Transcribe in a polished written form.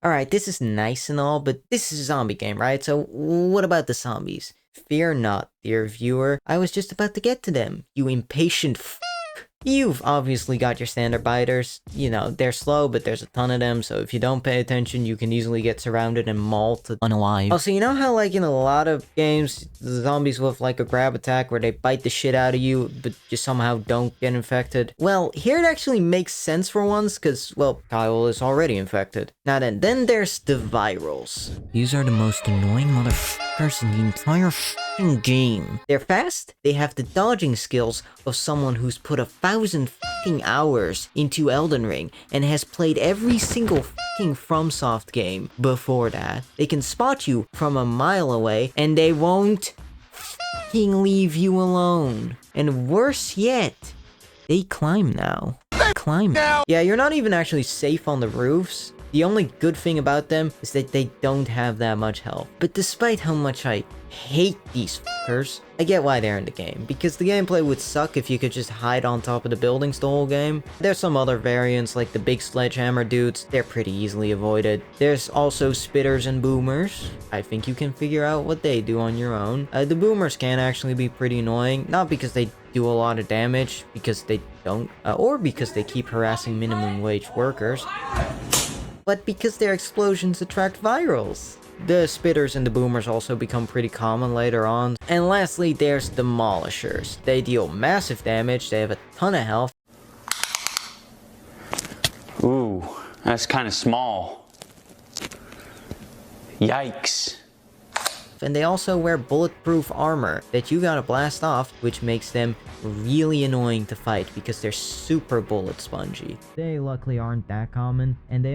Alright, this is nice and all, but this is a zombie game, right? So what about the zombies? Fear not, dear viewer. I was just about to get to them, you impatient You've obviously got your standard biters. You know, they're slow, but there's a ton of them, so if you don't pay attention, you can easily get surrounded and mauled unalive. Also, you know how, like, in a lot of games, the zombies with, like, a grab attack where they bite the shit out of you, but just somehow don't get infected? Well, here it actually makes sense for once, because, well, Kyle is already infected. Now then there's the virals. These are the most annoying motherfuckers in the entire game. They're fast, they have the dodging skills of someone who's put 1,000 hours into Elden Ring and has played every single FromSoft game before that. They can spot you from a mile away and they won't leave you alone. And worse yet, they climb now. Yeah, you're not even actually safe on the roofs. The only good thing about them is that they don't have that much health. But despite how much I hate these fuckers, I get why they're in the game, because the gameplay would suck if you could just hide on top of the buildings the whole game. There's some other variants like the big sledgehammer dudes, they're pretty easily avoided. There's also spitters and boomers. I think you can figure out what they do on your own. The boomers can actually be pretty annoying, not because they do a lot of damage, because they don't, or because they keep harassing minimum wage workers, but because their explosions attract virals. The spitters and the boomers also become pretty common later on. And lastly, there's demolishers. They deal massive damage, they have a ton of health. Ooh, that's kind of small. Yikes. And they also wear bulletproof armor that you gotta blast off, which makes them really annoying to fight because they're super bullet spongy. They luckily aren't that common, and they